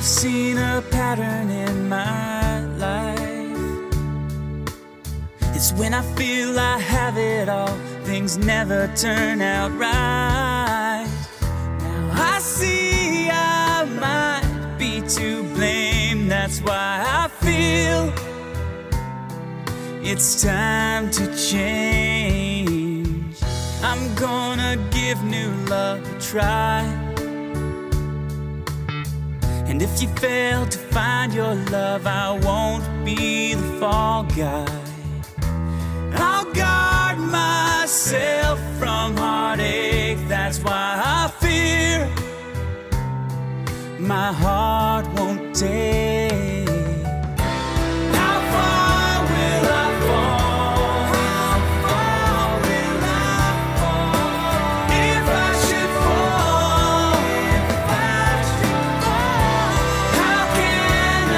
I've seen a pattern in my life. It's when I feel I have it all, things never turn out right. Now I see I might be to blame. That's why I feel it's time to change. I'm gonna give new love a try. And if you fail to find your love, I won't be the fall guy. I'll guard myself from heartache. That's why I fear my heart won't take. How far will I fall? How far will I fall? If I should fall, if I should fall, how can I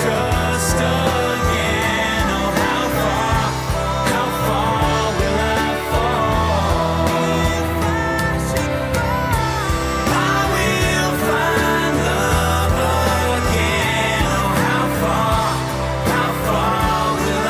trust again? Oh, how far will I fall? If I should fall, I will find love again. Oh, how far will I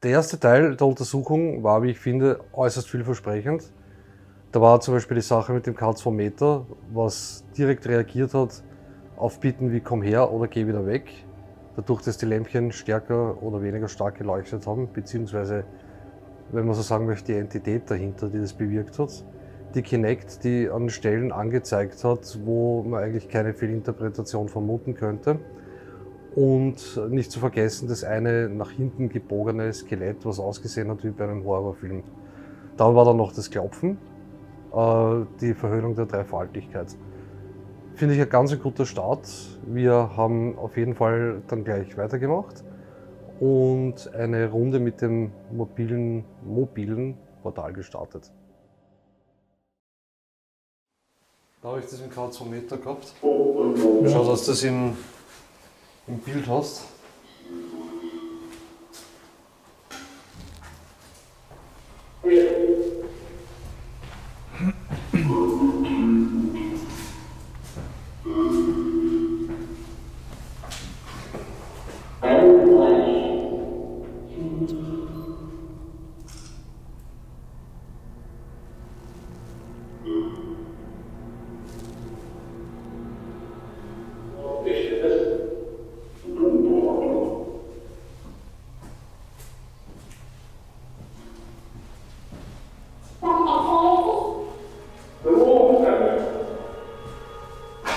Der erste Teil der Untersuchung war, wie ich finde, äußerst vielversprechend. Da war zum Beispiel die Sache mit dem K2-Meter, was direkt reagiert hat auf Bitten wie komm her oder geh wieder weg, dadurch, dass die Lämpchen stärker oder weniger stark geleuchtet haben, beziehungsweise, wenn man so sagen möchte, die Entität dahinter, die das bewirkt hat. Die Kinect, die an Stellen angezeigt hat, wo man eigentlich keine Fehlinterpretation vermuten könnte. Und nicht zu vergessen, das eine nach hinten gebogene Skelett, was ausgesehen hat wie bei einem Horrorfilm. Dann war da noch das Klopfen. die Verhöhnung der Dreifaltigkeit. Finde ich ein ganz guter Start. Wir haben auf jeden Fall dann gleich weitergemacht und eine Runde mit dem mobilen Portal gestartet. Da habe ich das im Kalzometer gehabt. Schau, dass du das im Bild hast.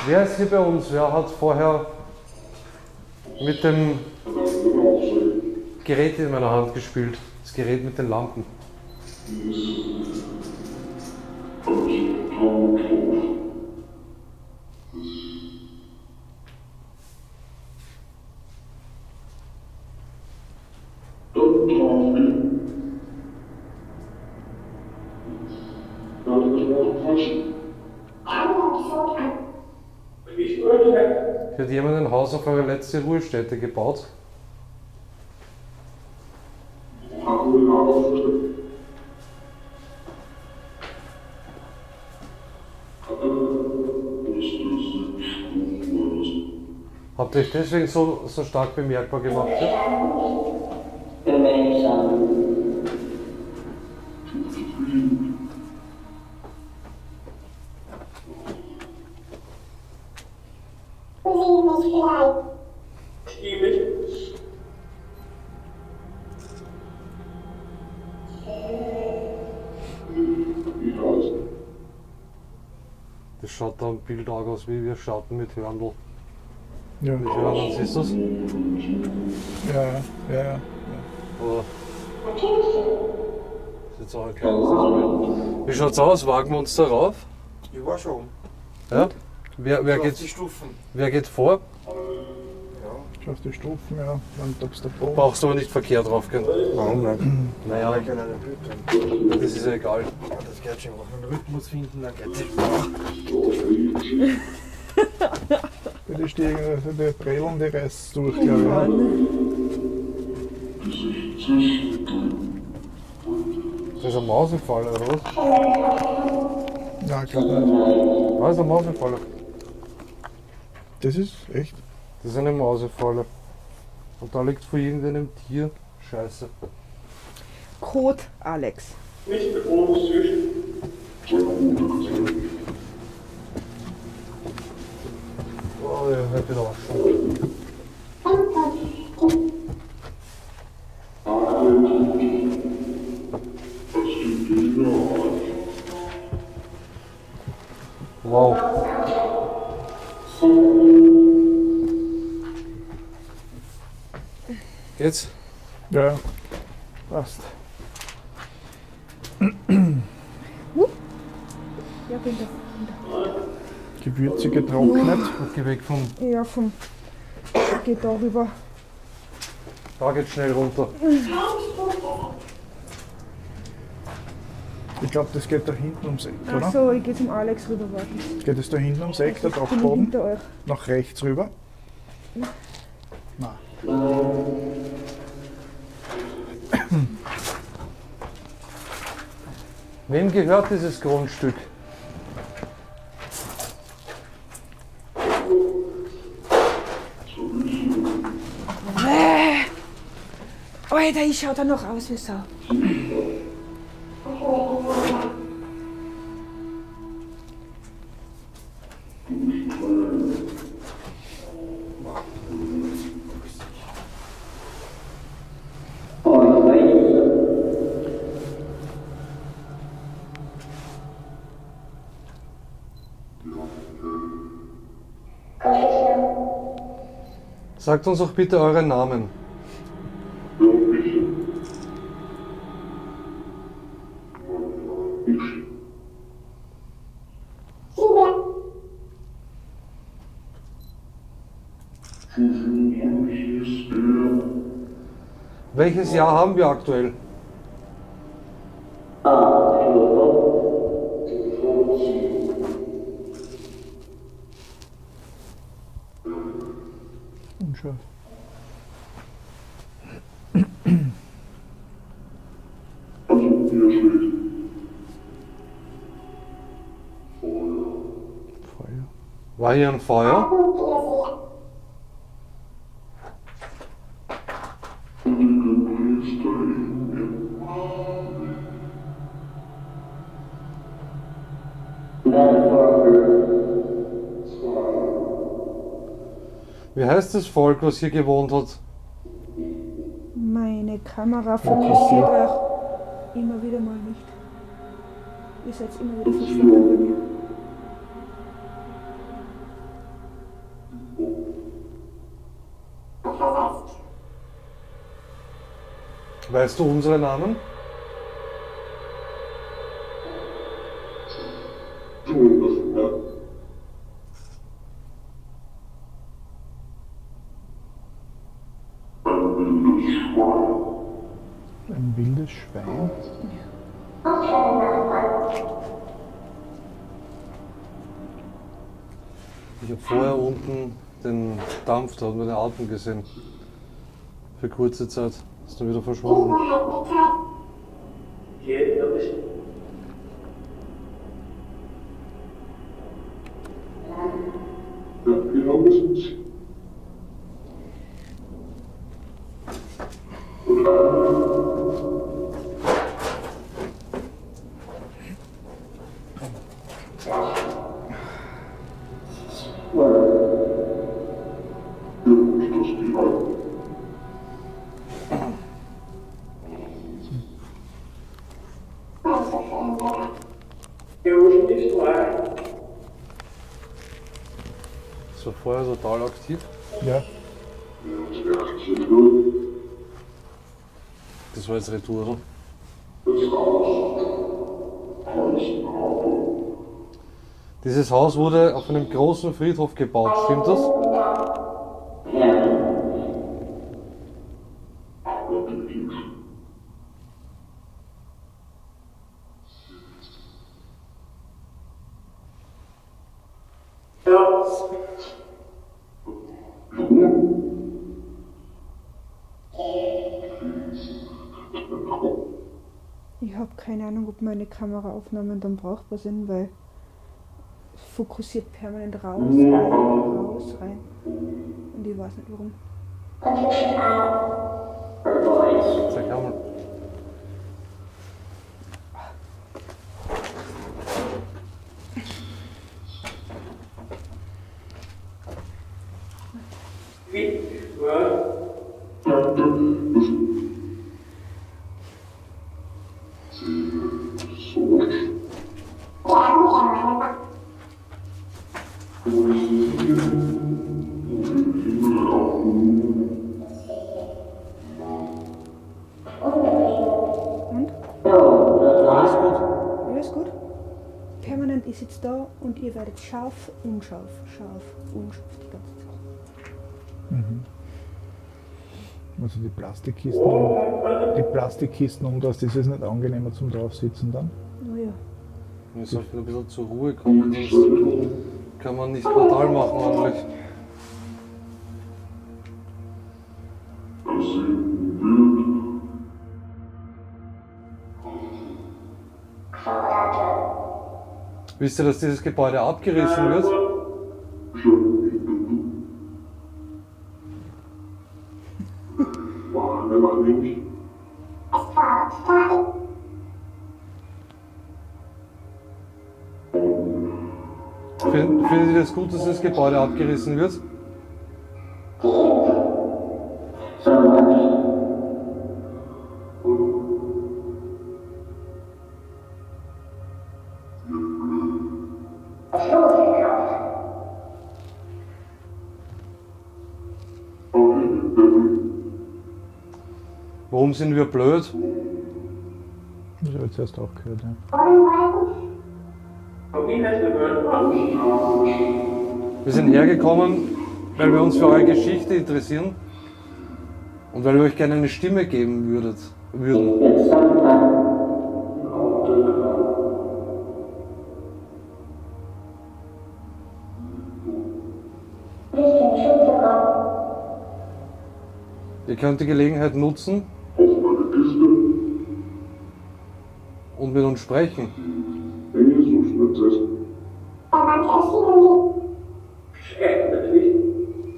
Wer ist hier bei uns? Wer hat vorher mit dem Gerät in meiner Hand gespielt? Das Gerät mit den Lampen. Hat jemand ein Haus auf eure letzte Ruhestätte gebaut? Habt ihr euch deswegen so stark bemerkbar gemacht? Das schaut da im Bild auch aus wie wir Schatten mit Hörnl. Ja. Mit Hörnl, siehst du das? Ja. Oder? Das ist jetzt auch ein kleines Bild. Wie schaut's aus? Wagen wir uns darauf? Ich war schon. Ja? Wer Auf geht, die Stufen. wer geht vor? Schau auf die Stufen, ja. Und ob's der Boden. Brauchst du aber nicht verkehrt draufgehen. Warum nicht? Naja, Ich kann einen Bild drin. das ist ja egal. Ja, das geht schon. Wenn wir einen Rhythmus finden, dann geht es. Die Stiegen, die Brellen, die reißt durch, glaube Das ist eine Mausefalle, oder was? ich. Ja, ich glaube nicht. Was ist eine Mausefalle? Das ist echt. Das ist eine Mausefalle. Und da liegt vor irgendeinem Tier Scheiße. Code Alex. Oh, ja, hört wieder auf. Wow. Jetzt? Ja, passt. Ja, bin da. Gewürze getrocknet. Und geh weg vom. Ja, vom. Geht da rüber. Da geht's schnell runter. Ich glaube, das geht da hinten ums Eck, oder? Achso, ich gehe zum Alex rüber, warten. Geht es da hinten ums Eck, der Ich bin Dachboden? hinter euch. Nach rechts rüber? Nein. Wem gehört dieses Grundstück? Alter, ich schau da noch aus wie Sau. Sagt uns auch bitte euren Namen. Welches Jahr haben wir aktuell? Unscharf. Feuer. War hier ein Feuer? Wie heißt das Volk, was hier gewohnt hat? Meine Kamera fokussiert euch immer wieder mal nicht. Ihr seid immer wieder verschwunden bei mir. Weißt du unsere Namen? Ein wildes Schwein. Ich habe vorher unten den Dampf da und den Atem gesehen. Für kurze Zeit. Ist dann wieder verschwunden. Das war vorher total aktiv. Ja. Das war jetzt Retour, oder? Dieses Haus wurde auf einem großen Friedhof gebaut, stimmt das? Ich habe keine Ahnung, ob meine Kameraaufnahmen dann brauchbar sind, weil es fokussiert permanent raus, rein. Und ich weiß nicht warum. Zeig einmal. Und? Alles gut. Alles gut? Permanent, ich sitze da und ihr werdet scharf, unscharf, die ganze Zeit. Also die Plastikkisten um das ist es nicht angenehmer zum draufsitzen dann. Naja, Wir sollten ein bisschen zur Ruhe kommen, sonst kann man nicht brutal machen ordentlich. Wisst ihr, dass dieses Gebäude abgerissen wird? Findet ihr das gut, dass das Gebäude abgerissen wird? Warum sind wir blöd? Das habe ich jetzt erst auch gehört. Ja. Wir sind hergekommen, weil wir uns für eure Geschichte interessieren. Und weil wir euch gerne eine Stimme geben würden. Ihr könnt die Gelegenheit nutzen und mit uns sprechen.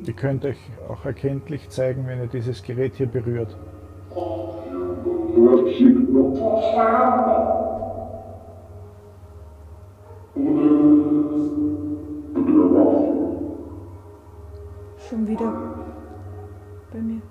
Ihr könnt euch auch erkenntlich zeigen, wenn ihr dieses Gerät hier berührt. Schon wieder bei mir.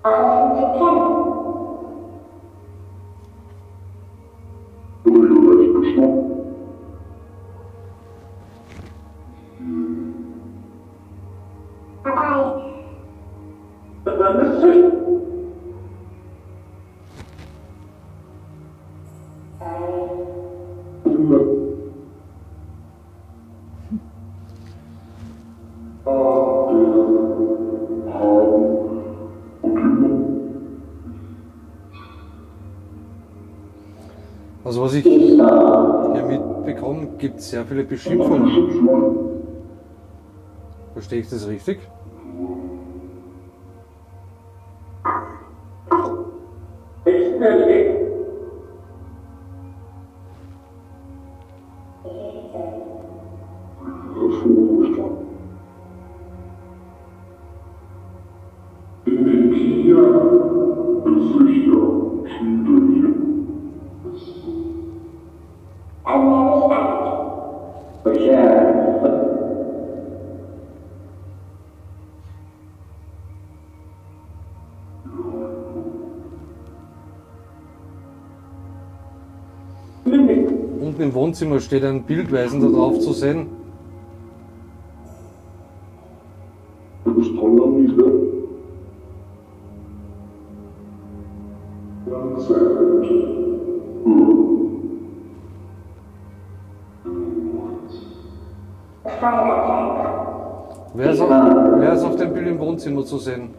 Also was ich hier mitbekomme, gibt es sehr viele Beschimpfungen. Verstehe ich das richtig? Unten im Wohnzimmer steht ein Bildweisen da drauf zu sehen. Wer ist auf dem Bild im Wohnzimmer zu sehen?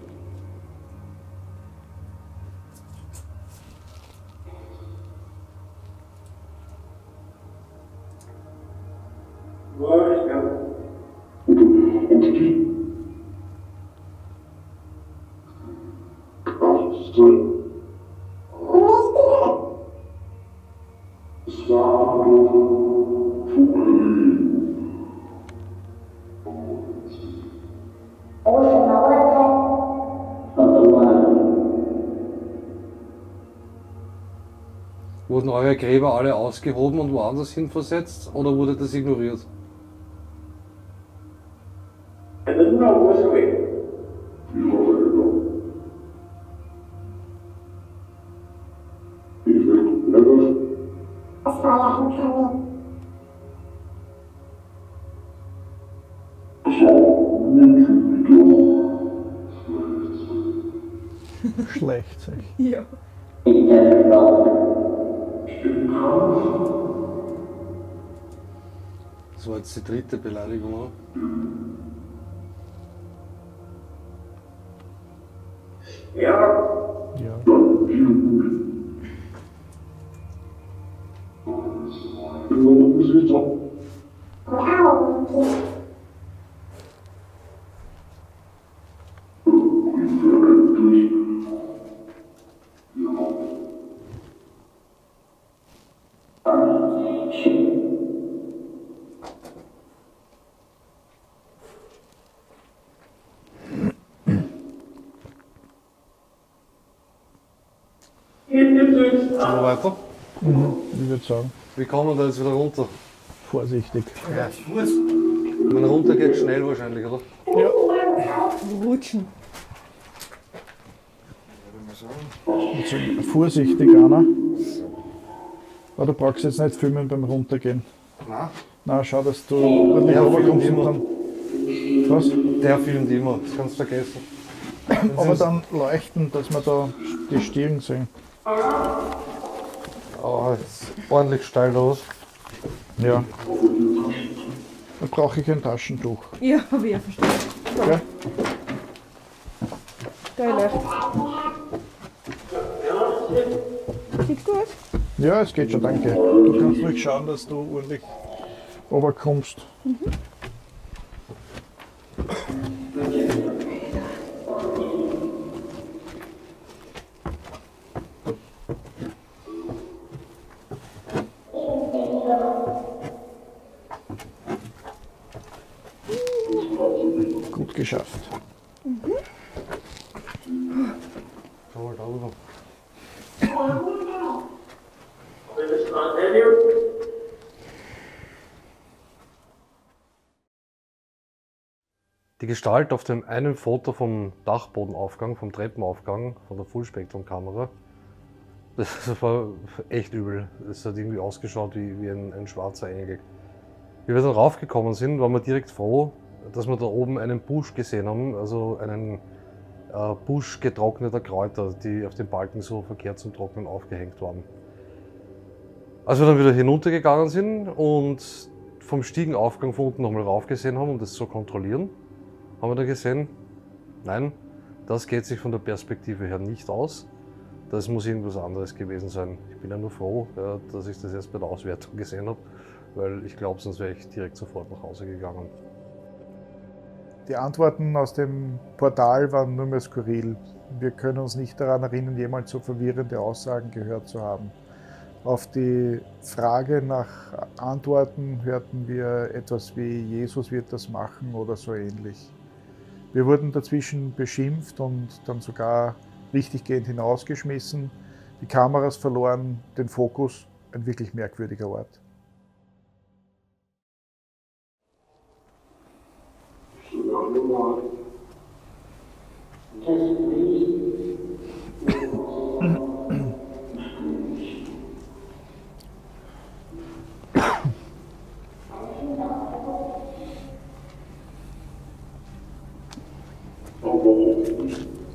Wurden eure Gräber alle ausgehoben und woanders hin versetzt oder wurde das ignoriert? Schlecht, sag ich. Ja. Das war jetzt die dritte Beleidigung, oder? Ja. Mal weiter. Ich würde sagen, Wie kommen wir da jetzt wieder runter? vorsichtig. Ja, Fuß. Ich meine, runter geht schnell wahrscheinlich, oder? Rutschen. Ich würde sagen, vorsichtig, Anna. Aber du brauchst jetzt nicht filmen beim Runtergehen. Nein. Na, schau, dass du ordentlich Ja, runterkommst filmt und immer. dann. Was? Der filmt immer, das kannst du vergessen. Aber dann leuchten, dass wir da die Stirn sehen. Oh, jetzt ordentlich steil los. Ja. Dann brauche ich ein Taschentuch. Ja, habe ich ja verstanden. Gell? Da leuchtet. Sieht gut. Ja, es geht schon, danke. Du kannst ruhig schauen, dass du ordentlich runterkommst. Gut geschafft. Schau mal da rüber. Die Gestalt auf dem einen Foto vom Dachbodenaufgang, vom Treppenaufgang, von der Fullspektrum-Kamera, das war echt übel. Es hat irgendwie ausgeschaut wie ein schwarzer Engel. Wie wir dann raufgekommen sind, waren wir direkt froh, dass wir da oben einen Busch gesehen haben, also einen Busch getrockneter Kräuter, die auf den Balken so verkehrt zum Trocknen aufgehängt waren. Als wir dann wieder hinuntergegangen sind und vom Stiegenaufgang von unten nochmal rauf gesehen haben, um das zu kontrollieren, haben wir dann gesehen, nein, das geht sich von der Perspektive her nicht aus. Das muss irgendwas anderes gewesen sein. Ich bin ja nur froh, ja, dass ich das erst bei der Auswertung gesehen habe, weil ich glaube, sonst wäre ich direkt sofort nach Hause gegangen. Die Antworten aus dem Portal waren nur mehr skurril. Wir können uns nicht daran erinnern, jemals so verwirrende Aussagen gehört zu haben. Auf die Frage nach Antworten hörten wir etwas wie Jesus wird das machen oder so ähnlich. Wir wurden dazwischen beschimpft und dann sogar richtiggehend hinausgeschmissen, die Kameras verloren, den Fokus, ein wirklich merkwürdiger Ort.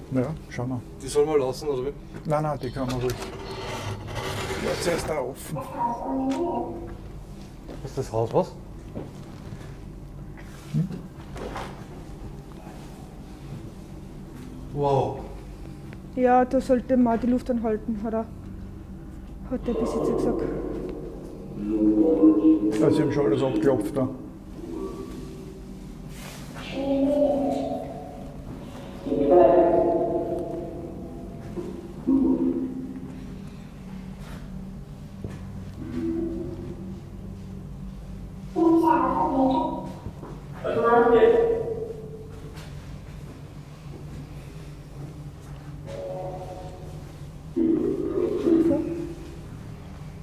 Ja, schau mal. Die soll mal lassen, oder wie? Nein, die kann man ruhig. Jetzt zuerst da offen. Ist das Haus was? Wow. Ja, da sollte man die Luft anhalten, hat der Besitzer gesagt. Also, sie haben schon alles abgeklopft da.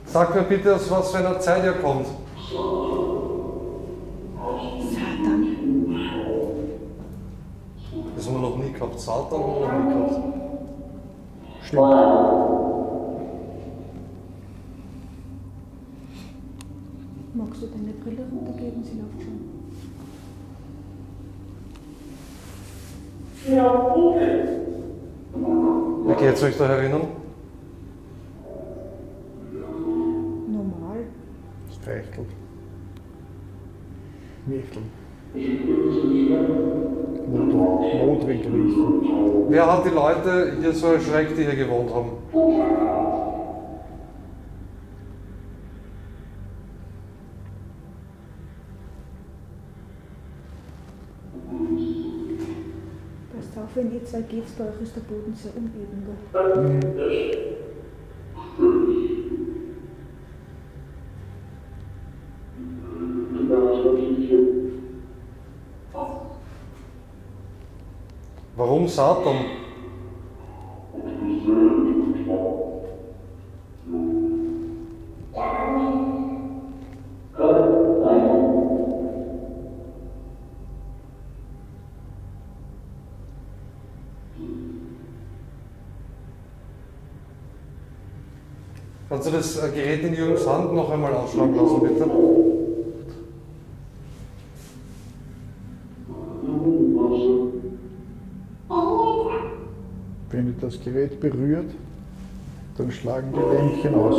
Sag mir bitte, aus was für einer Zeit ihr kommt. Satan. Das haben wir noch nie gehabt. Satan haben wir noch nie gehabt. Stimmt. Magst du deine Brille runtergeben? Sie läuft schon. Wie geht's euch da herinnen? Normal. Streichelt. Michteln. Modrig riechen. Wer hat die Leute hier so erschreckt, die hier gewohnt haben? Passt auf, wenn ihr zwei geht, bei euch ist der Boden sehr uneben. Gell? Warum Satan? Kannst du das Gerät in Jürgens Hand noch einmal ausschlagen lassen, bitte? Wenn ihr das Gerät berührt, dann schlagen die Lämpchen aus.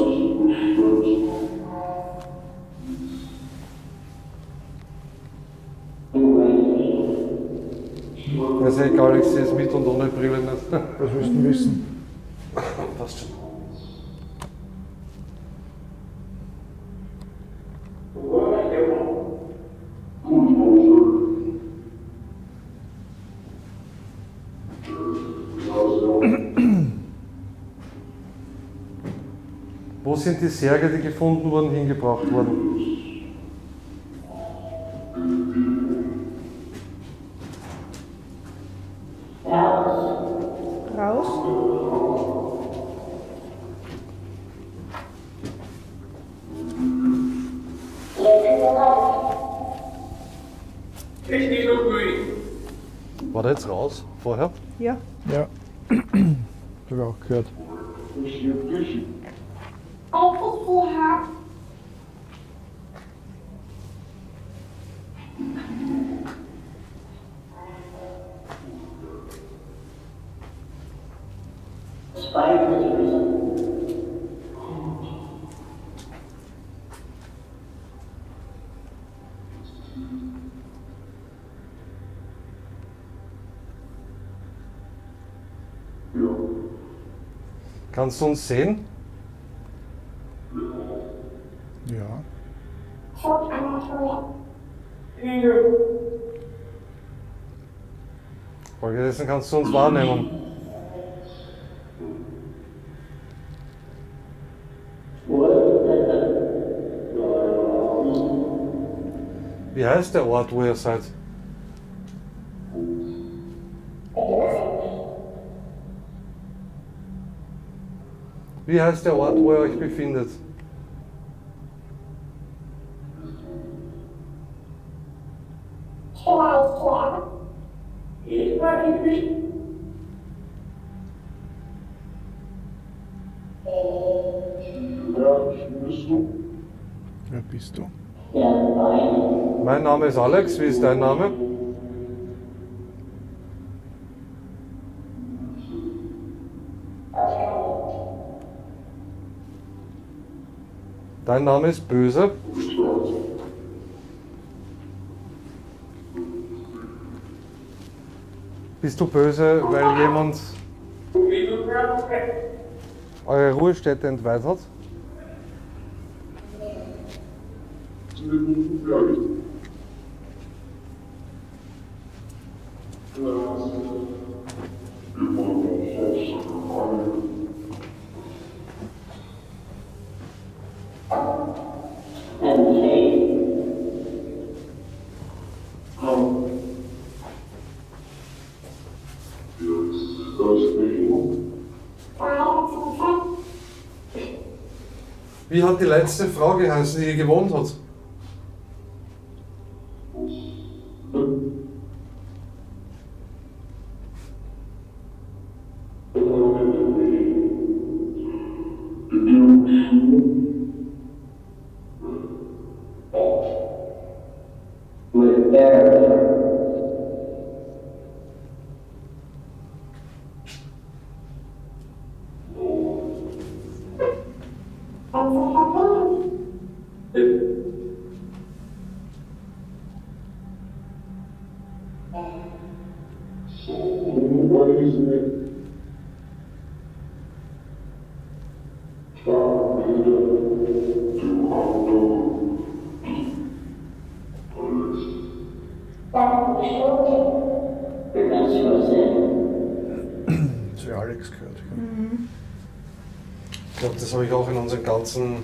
Das ist egal, ich sehe es mit und ohne Brille nicht. Was willst du wissen? Passt schon. Wo sind die Särge, die gefunden wurden, hingebracht worden? Raus. War der jetzt raus vorher? Ja. Ja. Habe ich auch gehört. Kannst du uns sehen? Ja. Folgedessen kannst du uns wahrnehmen. Wie heißt der Ort, wo ihr seid? Wie heißt der Ort, wo ihr euch befindet? Wer bist du? Mein Name ist Alex, wie ist dein Name? Dein Name ist Böse. Bist du böse, weil jemand eure Ruhestätte entweiht hat? Wie hat die letzte Frau geheißen, die hier gewohnt hat? Zu Alex gehört. Ich glaube, das habe ich auch in unseren ganzen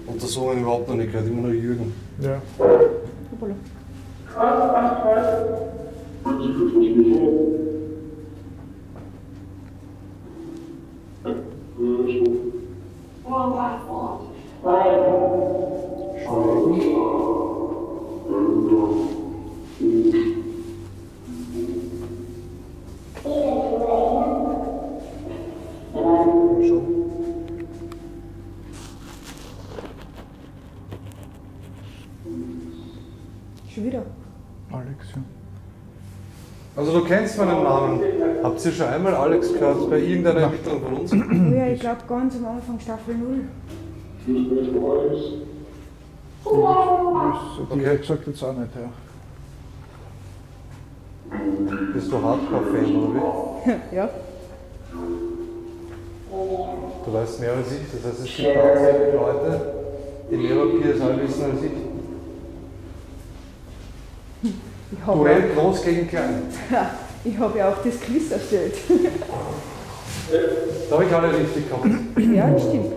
Untersuchungen überhaupt noch nicht gehört, immer nur Jürgen. Ja. Hoppala. Schon wieder. Alex, ja. Also du kennst meinen Namen. Habt ihr schon einmal Alex gehört bei irgendeiner Ermittlung von uns? Oh ja, ich glaube ganz am Anfang Staffel 0. Das direkt sagt jetzt auch nicht, ja. Bist du Hardcore-Fan oder wie? Ja. Du weißt mehr als ich, das heißt es gibt tatsächlich Leute, die mehr über PSA wissen als ich. Duell groß gegen klein. Ich habe ja auch das Quiz erstellt. Da habe ich alle richtig gehabt. Ja, das stimmt.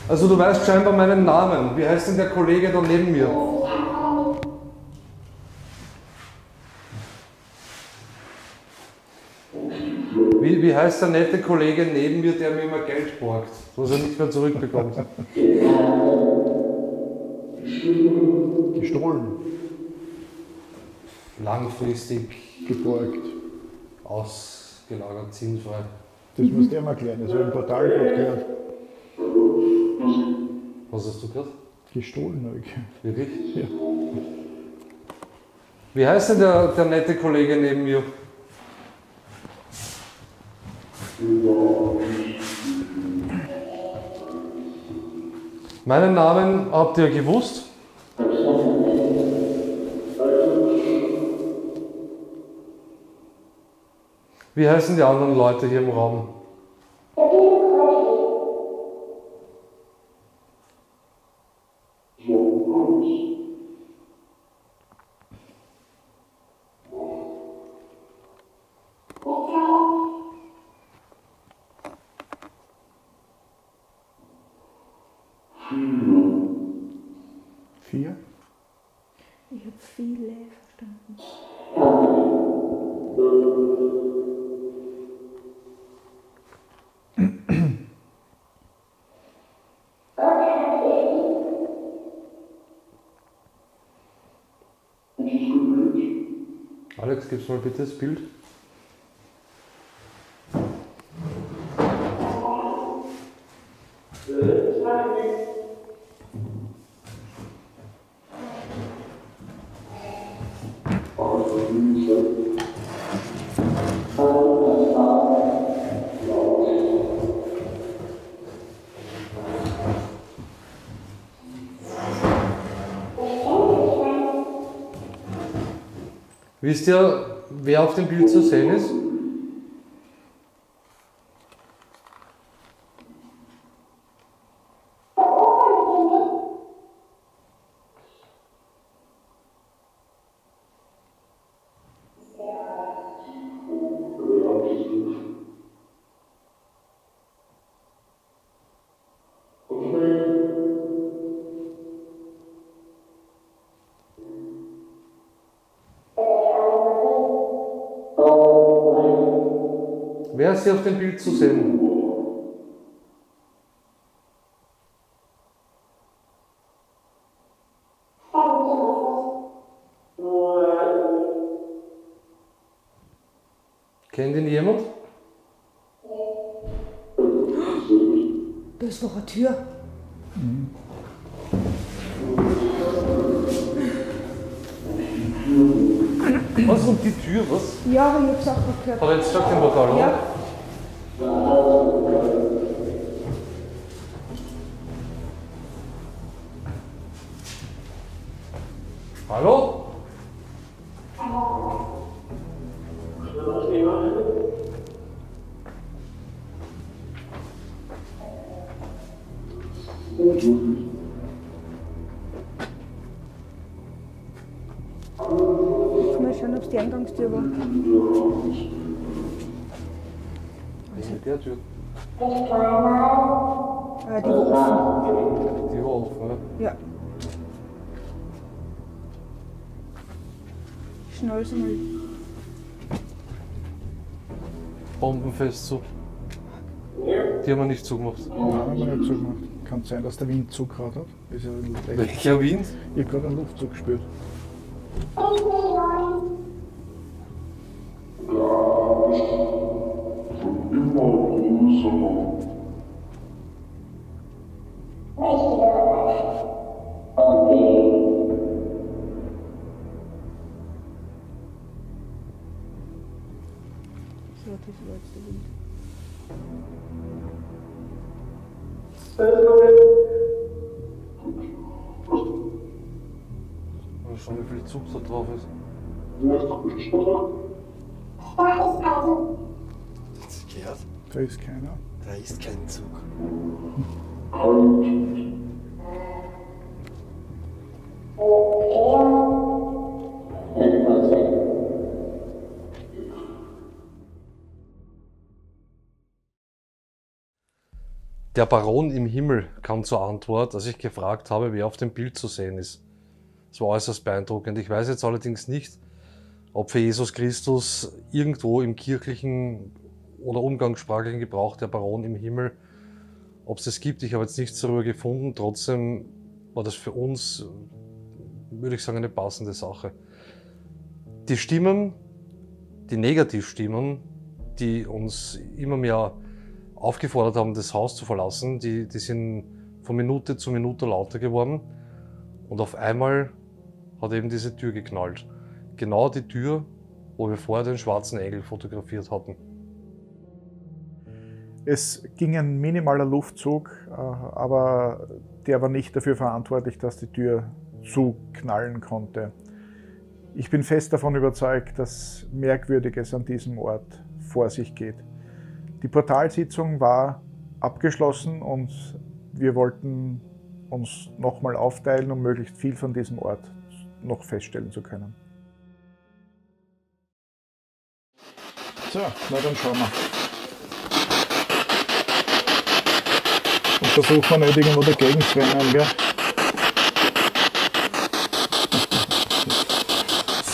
Also du weißt scheinbar meinen Namen. Wie heißt denn der Kollege da neben mir? Wie heißt der nette Kollege neben mir, der mir immer Geld borgt, was er nicht mehr zurückbekommt? Gestohlen, Langfristig geborgt. ausgelagert, sinnfrei. Das musst du ihm erklären, das habe ich im Portal gerade gehört. Was hast du gehört? Gestohlen habe ich gehört. Wirklich? Ja. Wie heißt denn der nette Kollege neben mir? Meinen Namen habt ihr gewusst? Wie heißen die anderen Leute hier im Raum? Vier? Ich habe viele verstanden. Alex, gib's mal bitte das Bild. Wisst ihr, wer auf dem Bild zu sehen ist? Wer ist hier auf dem Bild zu sehen? Kennt ihn jemand? Das war eine Tür. Was? Und die Tür, was? Ja, aber ich habe es auch noch gehört. Hat er jetzt gesagt im Portal, oder? Ja. Hallo? Mal schauen, ob es die Eingangstür war. In der Tür. Die war offen. Die war offen, oder? Ja. Schnell so mal. Bombenfest zu. Die haben wir nicht zugemacht. Nein, haben wir nicht zugemacht. Kann sein, dass der Wind zugehört hat. Ist ja ein Luft- Welcher Wind? Ich habe gerade einen Luftzug gespürt. So, das war jetzt der Wind. Mal schauen, wie viel Zug da drauf ist. Hat's gehört? Da ist keiner. Da ist kein Zug. Der Baron im Himmel kam zur Antwort, als ich gefragt habe, wer auf dem Bild zu sehen ist. Das war äußerst beeindruckend. Ich weiß jetzt allerdings nicht, ob für Jesus Christus irgendwo im kirchlichen oder umgangssprachlichen Gebrauch der Baron im Himmel, ob es das gibt. Ich habe jetzt nichts darüber gefunden. Trotzdem war das für uns, würde ich sagen, eine passende Sache. Die Stimmen, die Negativstimmen, die uns immer mehr aufgefordert haben, das Haus zu verlassen, die sind von Minute zu Minute lauter geworden. Und auf einmal hat eben diese Tür geknallt. Genau die Tür, wo wir vorher den schwarzen Engel fotografiert hatten. Es ging ein minimaler Luftzug, aber der war nicht dafür verantwortlich, dass die Tür zuknallen konnte. Ich bin fest davon überzeugt, dass Merkwürdiges an diesem Ort vor sich geht. Die Portalsitzung war abgeschlossen und wir wollten uns nochmal aufteilen, um möglichst viel von diesem Ort noch feststellen zu können. So, na dann schauen wir. Und versuchen wir nicht irgendwo dagegen zu rennen, gell?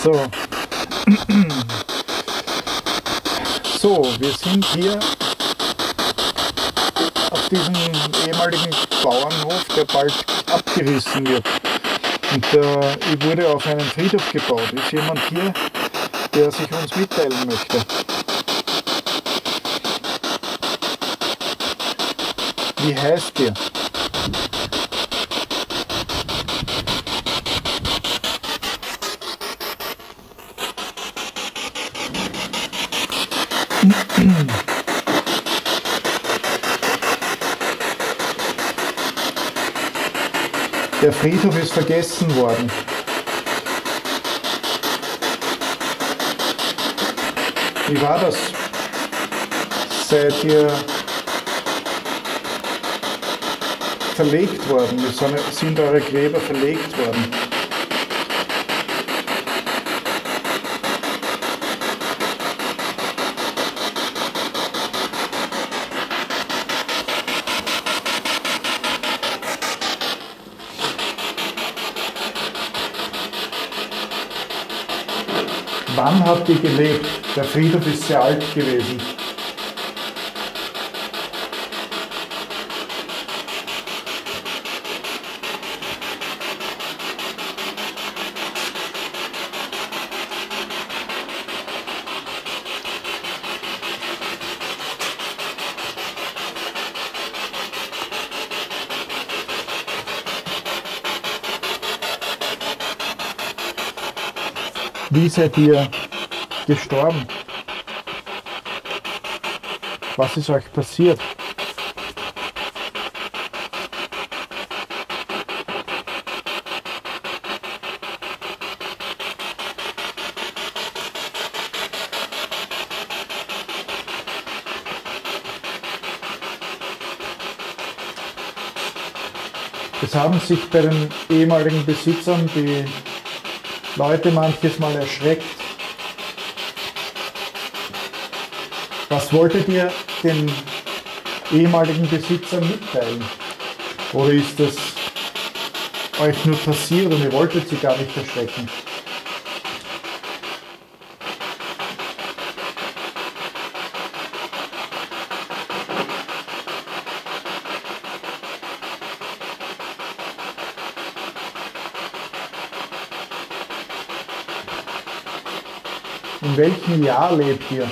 So. So, wir sind hier auf diesem ehemaligen Bauernhof, der bald abgerissen wird. Und ich wurde auf einen Friedhof gebaut. Ist jemand hier, der sich uns mitteilen möchte? Wie heißt ihr? Der Friedhof ist vergessen worden. Wie war das? Seid ihr verlegt worden? Sind eure Gräber verlegt worden? Wann habt ihr gelebt? Der Friedhof ist sehr alt gewesen. Wie seid ihr gestorben? Was ist euch passiert? Es haben sich bei den ehemaligen Besitzern die Leute manches Mal erschreckt. Was wolltet ihr den ehemaligen Besitzern mitteilen? Oder ist es euch nur passiert und ihr wolltet sie gar nicht erschrecken? In welchem Jahr lebt ihr?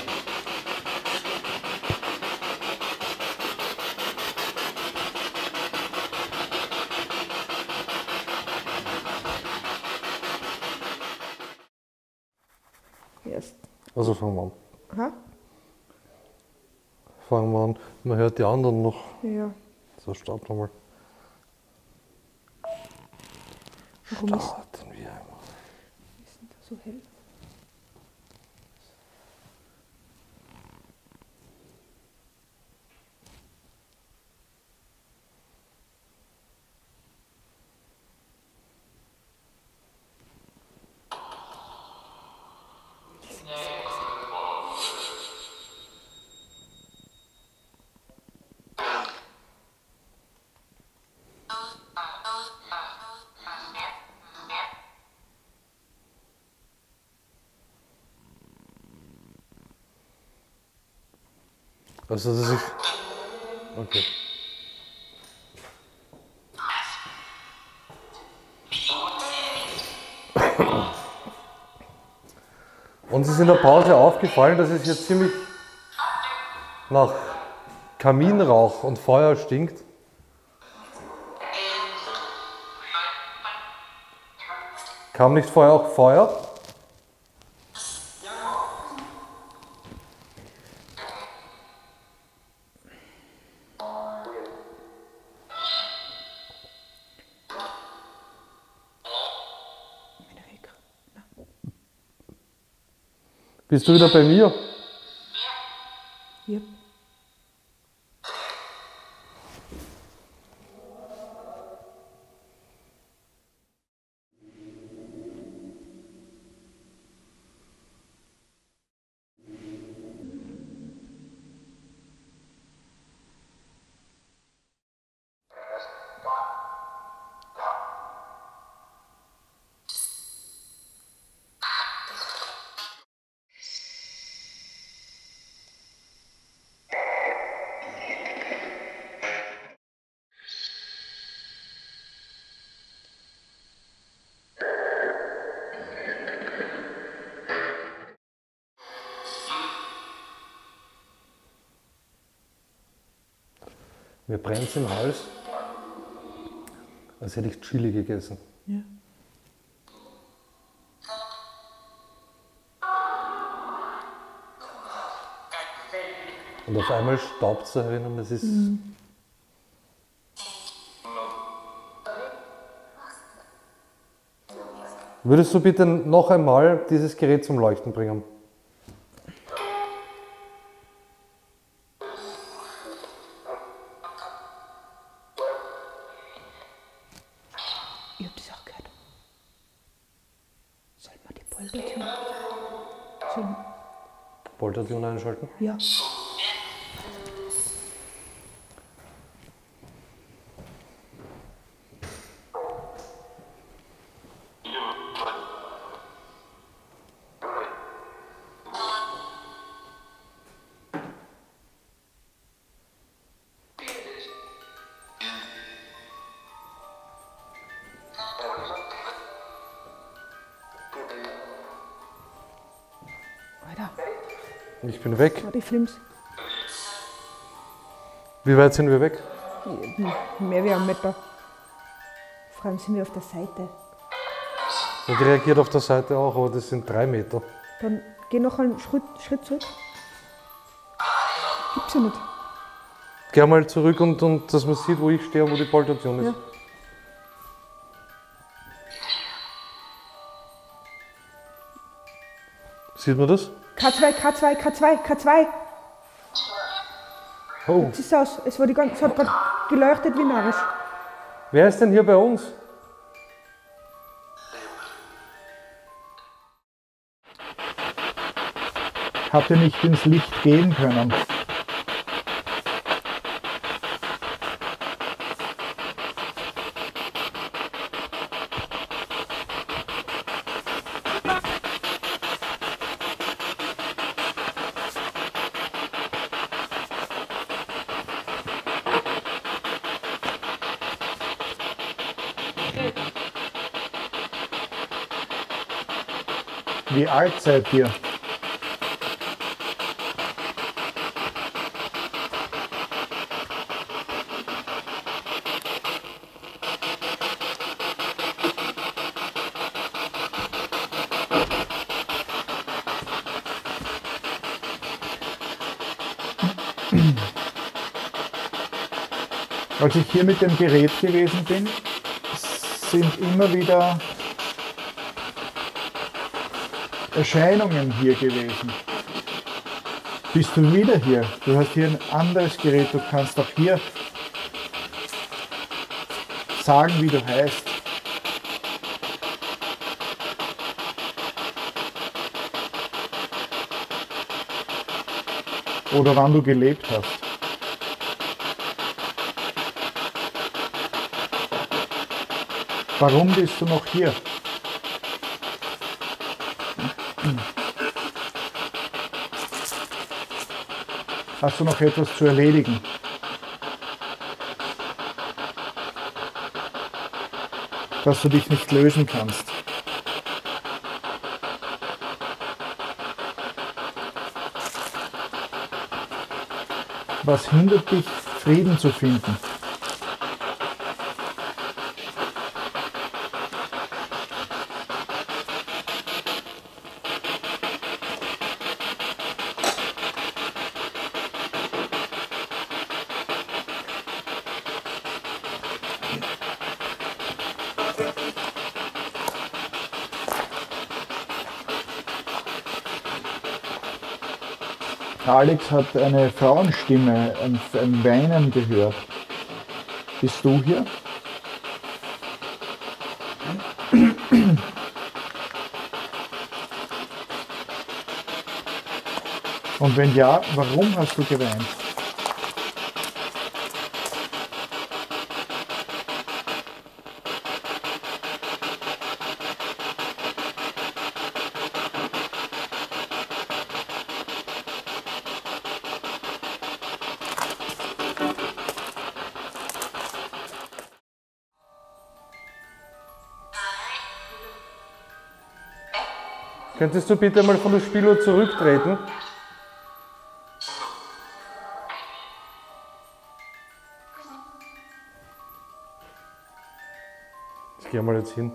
Yes. Also fangen wir an. Ha? Fangen wir an. Man hört die anderen noch. Ja. So, starten wir mal. Warum ist Starten wir einmal. denn da so hell? Also das ist... Okay. Uns ist in der Pause aufgefallen, dass es hier ziemlich nach Kaminrauch und Feuer stinkt. Kam nicht vorher auch Feuer? Bist du wieder bei mir? Ja. Mir brennt es im Hals, als hätte ich Chili gegessen. Ja. Und auf einmal staubt es da herin und es ist... Würdest du bitte noch einmal dieses Gerät zum Leuchten bringen? Ich hab das auch gehört. Soll man die Poltertune? Soll... Poltertune einschalten? Ja. Alter, Ich bin weg. warte, ich film's. Wie weit sind wir weg? Mehr wie einen Meter. Vor allem sind wir auf der Seite. Und die reagiert auf der Seite auch, aber das sind 3 Meter. Dann geh noch einen Schritt zurück. Gibt's ja nicht. Geh mal zurück und dass man sieht, wo ich stehe und wo die Poltertune ist. Ja. Sieht man das? K2. Oh, Es ist aus. Es hat gerade geleuchtet wie narrisch. wer ist denn hier bei uns? Habt ihr nicht ins Licht gehen können? Wie alt seid ihr? Als ich hier mit dem Gerät gewesen bin, sind immer wieder Erscheinungen hier gewesen. Bist du wieder hier? Du hast hier ein anderes Gerät, du kannst auch hier sagen, wie du heißt. Oder wann du gelebt hast. Warum bist du noch hier? Hast du noch etwas zu erledigen? Dass du dich nicht lösen kannst. Was hindert dich, Frieden zu finden? Alex hat eine Frauenstimme, ein Weinen gehört. Bist du hier? Und wenn ja, warum hast du geweint? Könntest du bitte mal von der Spieluhr zurücktreten? Ich gehe mal jetzt hin.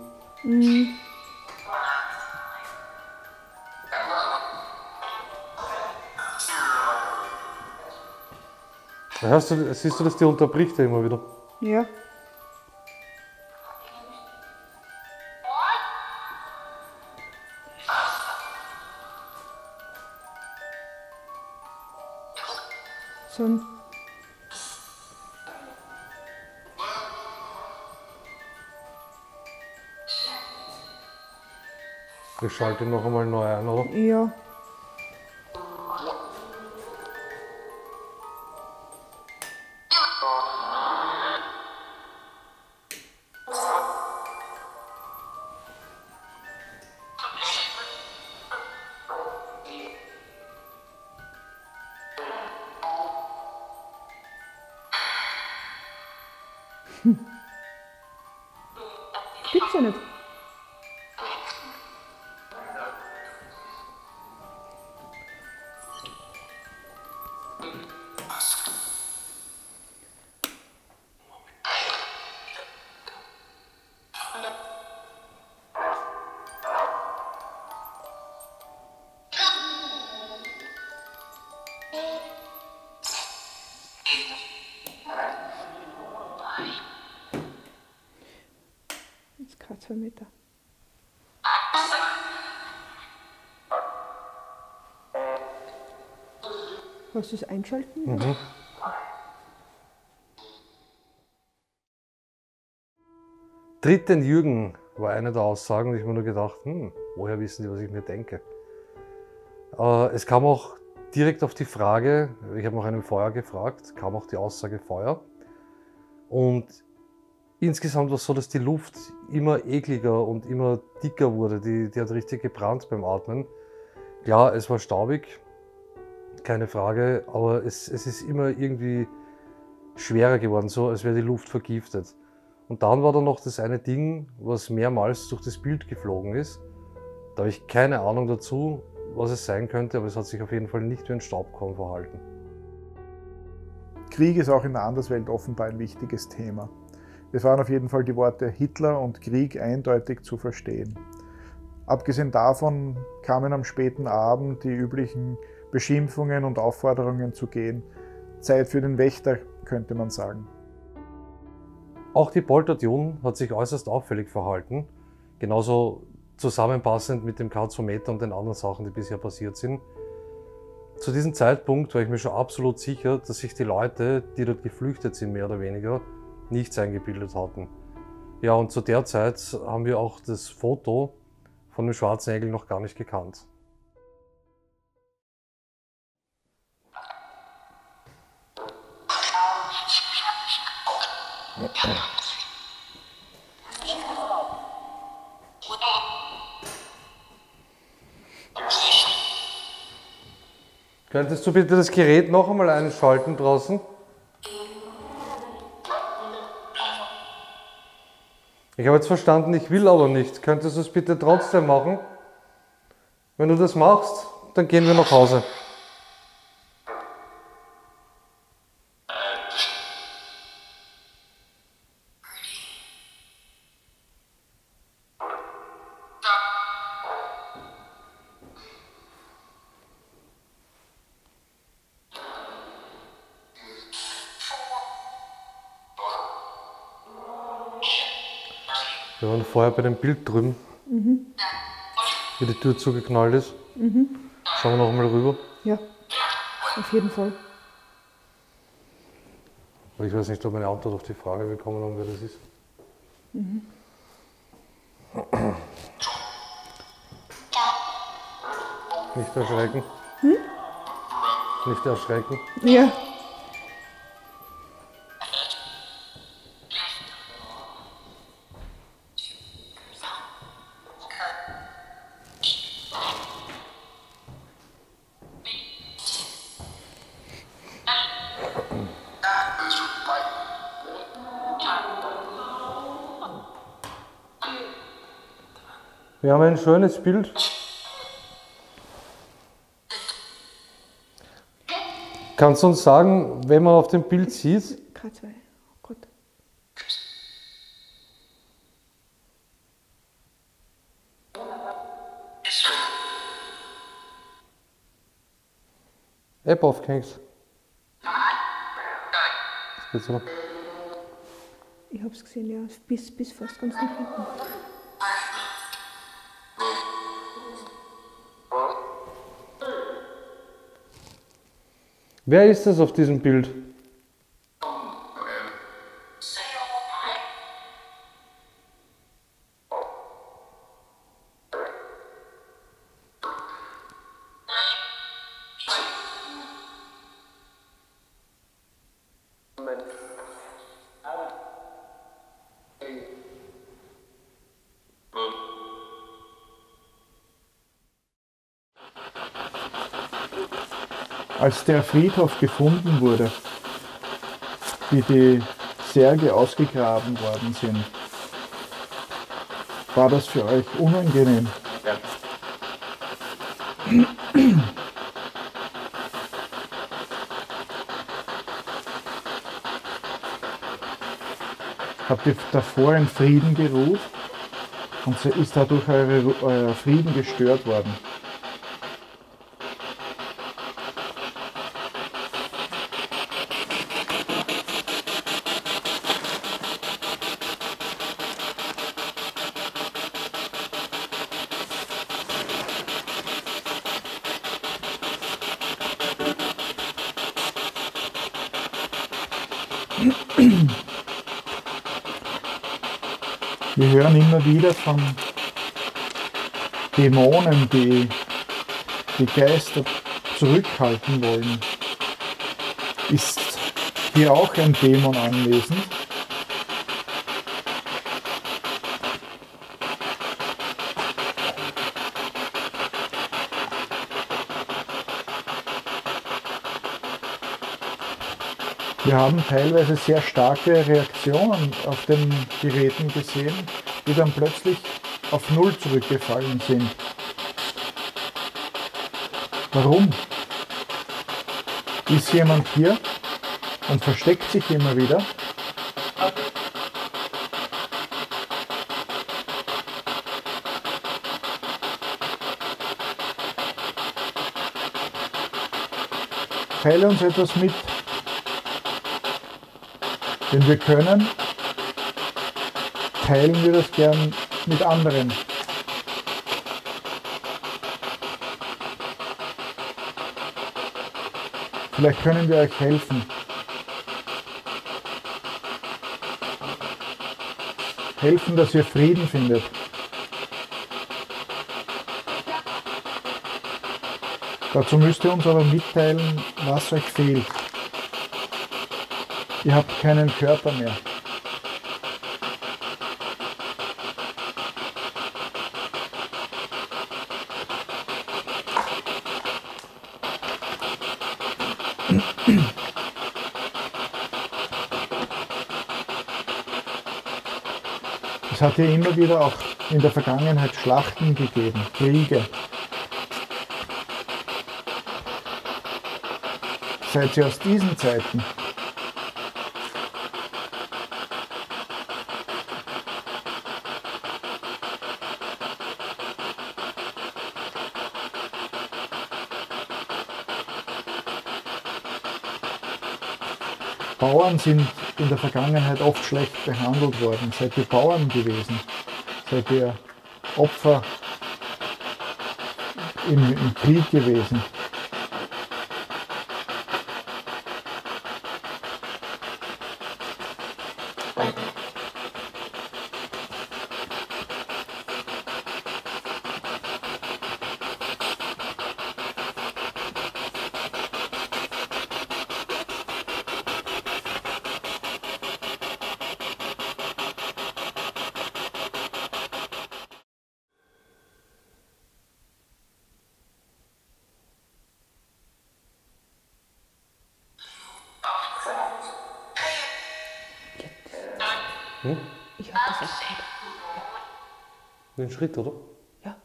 Siehst du, dass die unterbricht ja immer wieder? Ja. So. Ich schalte ihn noch einmal neu ein, oder? Ja. Gibt's ja nicht. Jetzt gerade 2 Meter. Hast du es einschalten? Mhm. Tritt den Jürgen war eine der Aussagen, und ich habe mir nur gedacht, woher wissen die, was ich mir denke? Es kam auch direkt auf die Frage, ich habe nach einem Feuer gefragt, kam auch die Aussage Feuer. Und insgesamt war es so, dass die Luft immer ekliger und immer dicker wurde. Die hat richtig gebrannt beim Atmen. Klar, es war staubig, keine Frage, aber es ist immer irgendwie schwerer geworden, so als wäre die Luft vergiftet. Und dann war da noch das eine Ding, was mehrmals durch das Bild geflogen ist. Da habe ich keine Ahnung dazu, was es sein könnte, aber es hat sich auf jeden Fall nicht wie ein Staubkorn verhalten. Krieg ist auch in der Anderswelt offenbar ein wichtiges Thema. Es waren auf jeden Fall die Worte Hitler und Krieg eindeutig zu verstehen. Abgesehen davon kamen am späten Abend die üblichen Beschimpfungen und Aufforderungen zu gehen. Zeit für den Wächter, könnte man sagen. Auch die Poltert-Jun hat sich äußerst auffällig verhalten, genauso zusammenpassend mit dem Karzometer und den anderen Sachen, die bisher passiert sind. Zu diesem Zeitpunkt war ich mir schon absolut sicher, dass sich die Leute, die dort geflüchtet sind, mehr oder weniger, nichts eingebildet hatten. Ja, und zu der Zeit haben wir auch das Foto von dem Schwarzen Engel noch gar nicht gekannt. Könntest du bitte das Gerät noch einmal einschalten draußen? Ich habe jetzt verstanden, ich will aber nicht. Könntest du es bitte trotzdem machen? Wenn du das machst, dann gehen wir nach Hause. Wir waren vorher bei dem Bild drüben, wie die Tür zugeknallt ist. Schauen wir noch mal rüber. Ja, auf jeden Fall. Aber ich weiß nicht, ob wir eine Antwort auf die Frage bekommen haben, wer das ist. Nicht erschrecken. Nicht erschrecken. Ja. Wir haben ein schönes Bild. Kannst du uns sagen, wenn man auf dem Bild sieht, K2. Oh Gott. App aufgehängt? Das geht so. Ich hab's gesehen, ja. Bis fast ganz nach hinten. Wer ist das auf diesem Bild? Als der Friedhof gefunden wurde, wie die Särge ausgegraben worden sind, war das für euch unangenehm? Ja. Habt ihr davor in Frieden geruht und ist dadurch euer Frieden gestört worden? Wir hören immer wieder von Dämonen, die die Geister zurückhalten wollen. Ist hier auch ein Dämon anwesend? Wir haben teilweise sehr starke Reaktionen auf den Geräten gesehen, die dann plötzlich auf Null zurückgefallen sind. Warum? Ist jemand hier und versteckt sich immer wieder? Teile uns etwas mit. Wenn wir können, teilen wir das gern mit anderen. Vielleicht können wir euch helfen. Helfen, dass ihr Frieden findet. Dazu müsst ihr uns aber mitteilen, was euch fehlt. Ihr habt keinen Körper mehr. Es hat ja immer wieder auch in der Vergangenheit Schlachten gegeben, Kriege. Seid ihr aus diesen Zeiten? Bauern sind in der Vergangenheit oft schlecht behandelt worden. Seid ihr Bauern gewesen? Seid ihr Opfer im Krieg gewesen? Ich habe das auch gehört. Den Schritt, oder? Ja.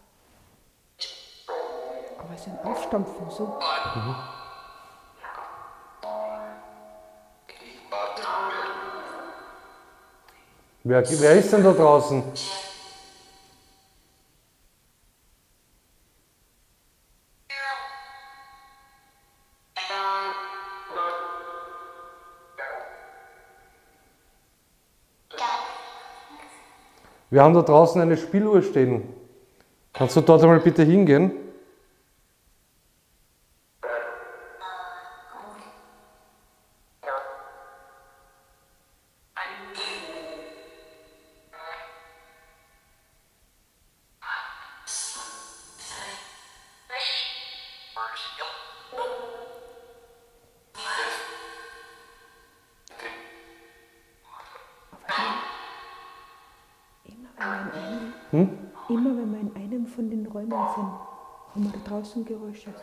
Aber es ist ein Aufstampfen, so. Wer ist denn da draußen? Wir haben da draußen eine Spieluhr stehen. Kannst du dort einmal bitte hingehen? Immer wenn wir in einem von den Räumen sind, haben wir da draußen Geräusche.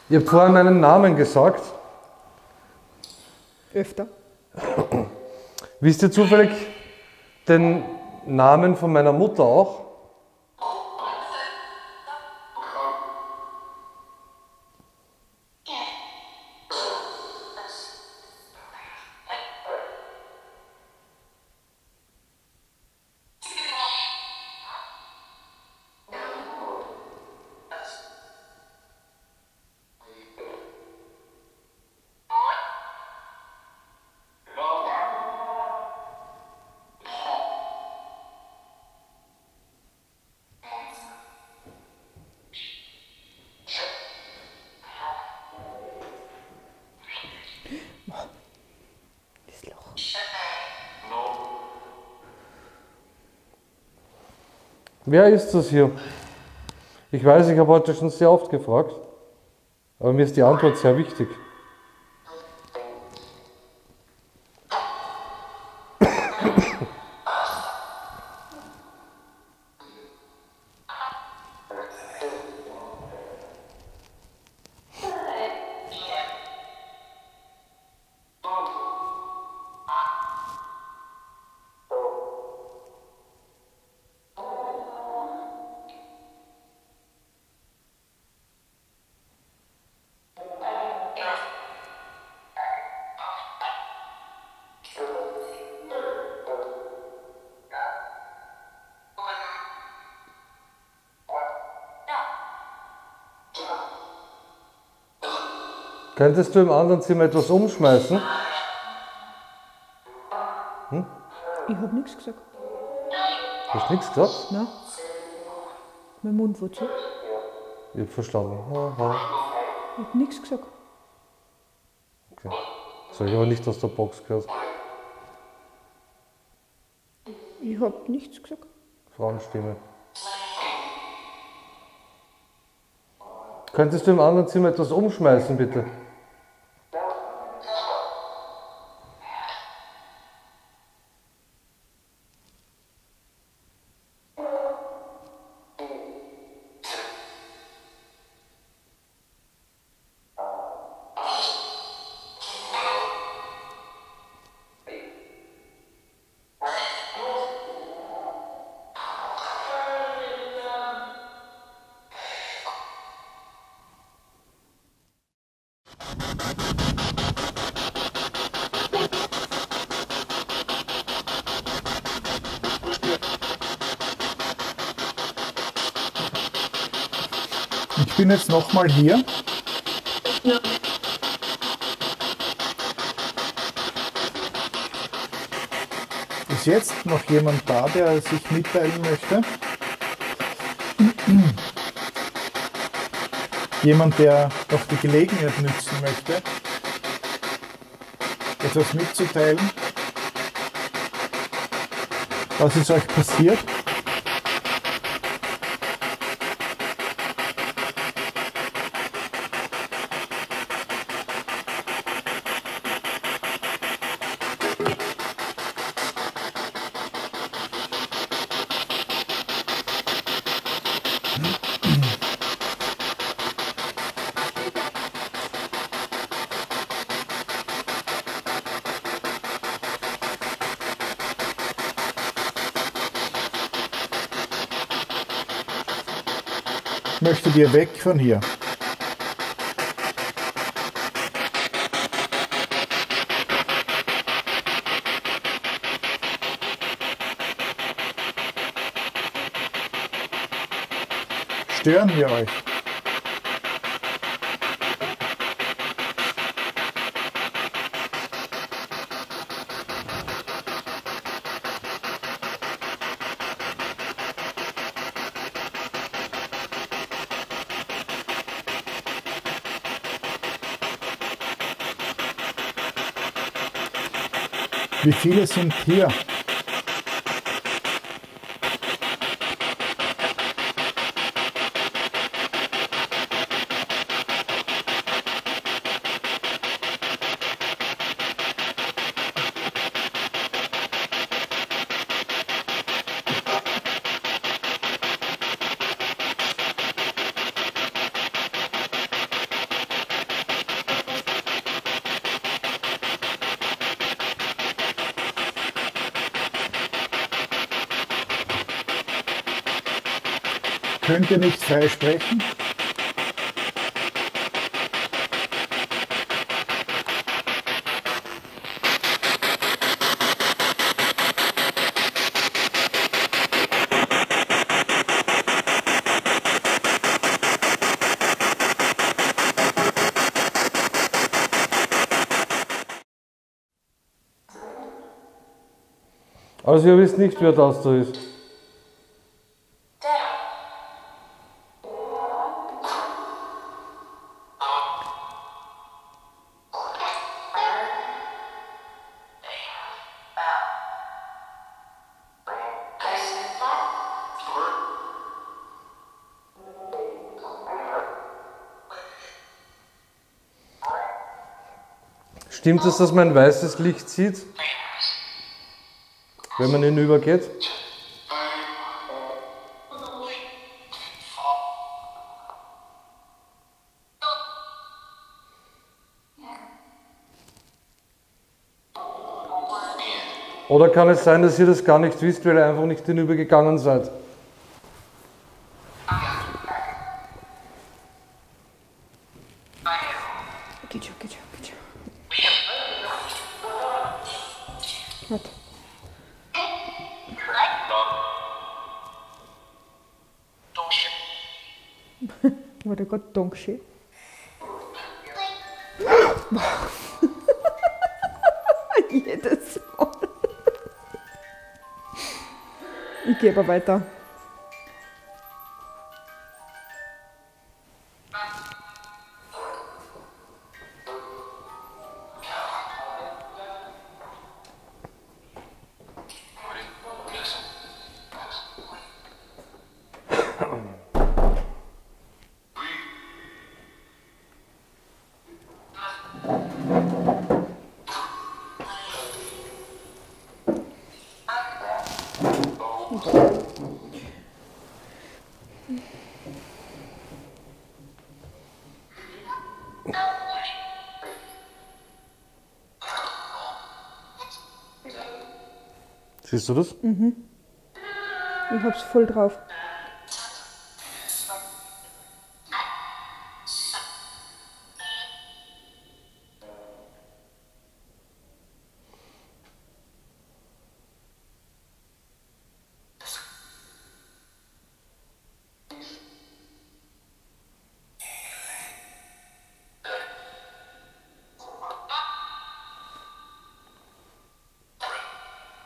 Ihr habt vorhin meinen Namen gesagt. Öfter. Wisst ihr zufällig den Namen von meiner Mutter auch? Das Loch. Wer ist das hier? Ich weiß, ich habe heute schon sehr oft gefragt, aber mir ist die Antwort sehr wichtig. Könntest du im anderen Zimmer etwas umschmeißen? Ich habe nichts gesagt. Du hast nichts gesagt? Nein. Mein Mund war zu. Ich habe verstanden. Aha. Ich habe nichts gesagt. Okay. So, ich habe nicht aus der Box gehört. Ich habe nichts gesagt. Frauenstimme. Könntest du im anderen Zimmer etwas umschmeißen, bitte? bin jetzt nochmal hier. Ist jetzt noch jemand da, der sich mitteilen möchte? Jemand, der noch die Gelegenheit nützen möchte, etwas mitzuteilen? Was ist euch passiert? Möchtet ihr weg von hier? Stören wir euch? Wie viele sind hier? Könnt ihr nicht frei sprechen? Also ihr wisst nicht, wer das da ist. Stimmt es, dass man ein weißes Licht sieht, wenn man hinübergeht? Oder kann es sein, dass ihr das gar nicht wisst, weil ihr einfach nicht hinübergegangen seid? Geht schon, geht schon, geht schon. Warte. Warte Gott, Dankeschön. Jedes Mal. Ich gehe aber weiter. Siehst du das? Ich hab's voll drauf.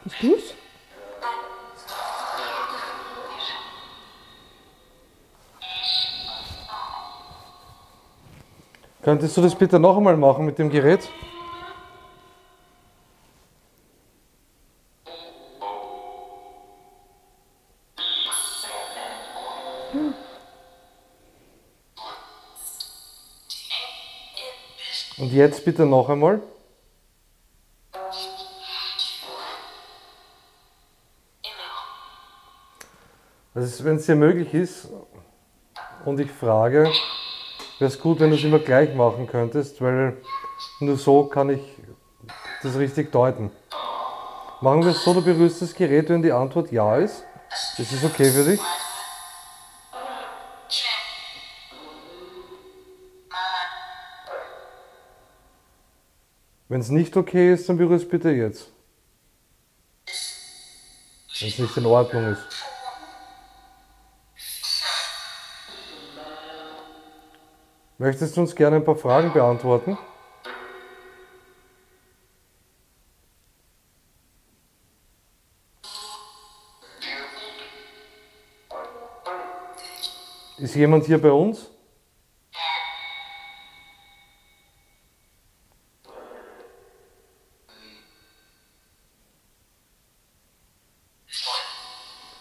Bist du's? Könntest du das bitte noch einmal machen mit dem Gerät? Und jetzt bitte noch einmal. Also wenn es dir möglich ist und ich frage, wäre es gut, wenn du es immer gleich machen könntest, weil nur so kann ich das richtig deuten. Machen wir es so, du berührst das Gerät, wenn die Antwort ja ist. Ist das okay für dich? Wenn es nicht okay ist, dann berühr es bitte jetzt. Wenn es nicht in Ordnung ist. Möchtest du uns gerne ein paar Fragen beantworten? Ist jemand hier bei uns?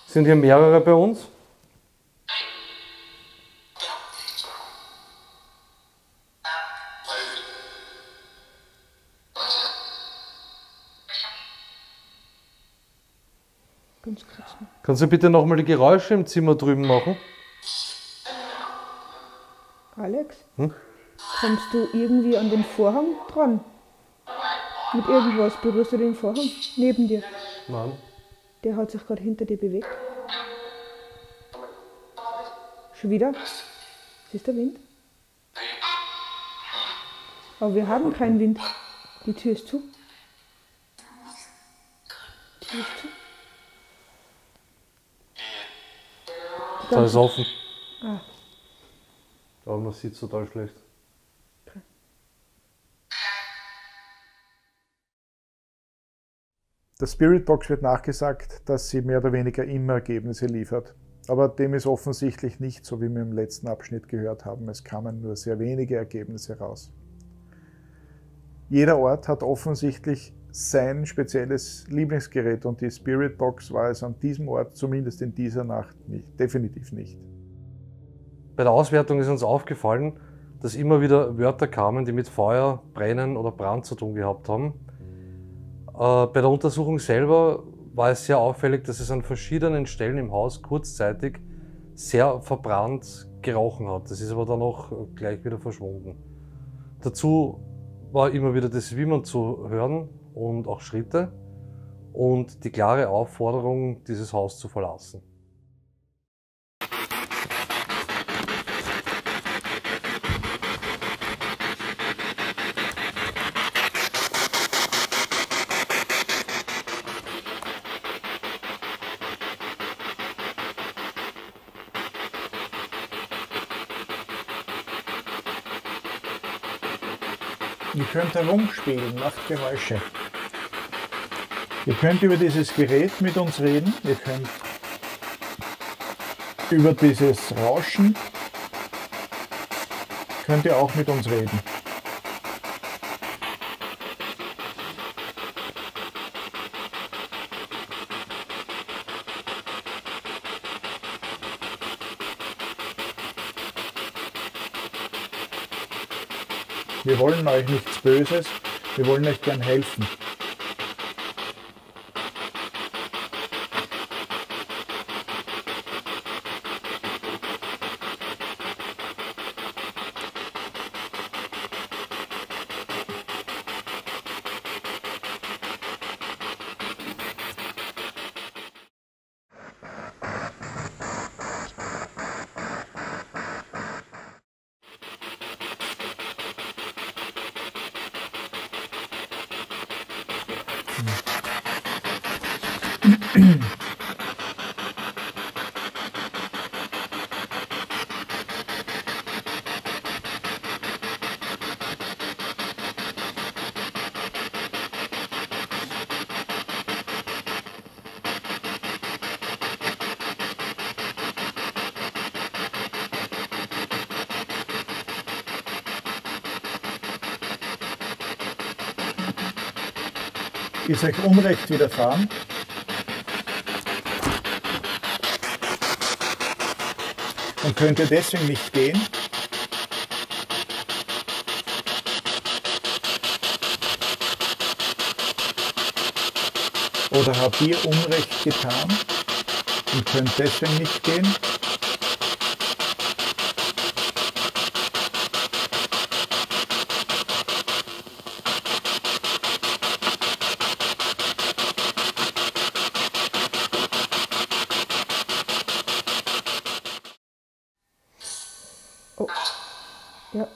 Sind hier mehrere bei uns? Ganz kurz noch. Kannst du bitte nochmal die Geräusche im Zimmer drüben machen? Alex, kommst du irgendwie an den Vorhang dran? Mit irgendwas berührst du den Vorhang neben dir. Nein. Der hat sich gerade hinter dir bewegt. Schon wieder? Das ist der Wind. Aber wir haben keinen Wind. Die Tür ist zu. Die Tür ist zu. Da ist offen. Ah, Aber man sieht total schlecht. Der Spiritbox wird nachgesagt, dass sie mehr oder weniger immer Ergebnisse liefert. Aber dem ist offensichtlich nicht so, wie wir im letzten Abschnitt gehört haben. Es kamen nur sehr wenige Ergebnisse raus. Jeder Ort hat offensichtlich sein spezielles Lieblingsgerät und die Spiritbox war es an diesem Ort, zumindest in dieser Nacht, nicht, definitiv nicht. Bei der Auswertung ist uns aufgefallen, dass immer wieder Wörter kamen, die mit Feuer, Brennen oder Brand zu tun gehabt haben. Bei der Untersuchung selber war es sehr auffällig, dass es an verschiedenen Stellen im Haus kurzzeitig sehr verbrannt gerochen hat. Das ist aber dann auch gleich wieder verschwunden. Dazu war immer wieder das Wimmern zu hören und auch Schritte und die klare Aufforderung, dieses Haus zu verlassen. Ihr könnt herumspielen, macht Geräusche. Ihr könnt über dieses Gerät mit uns reden, ihr könnt über dieses Rauschen, könnt ihr auch mit uns reden. Wir wollen euch nichts Böses, wir wollen euch gern helfen. Ist euch Unrecht widerfahren? Und könnt ihr deswegen nicht gehen? Oder habt ihr Unrecht getan und könnt deswegen nicht gehen? Oh. Ja.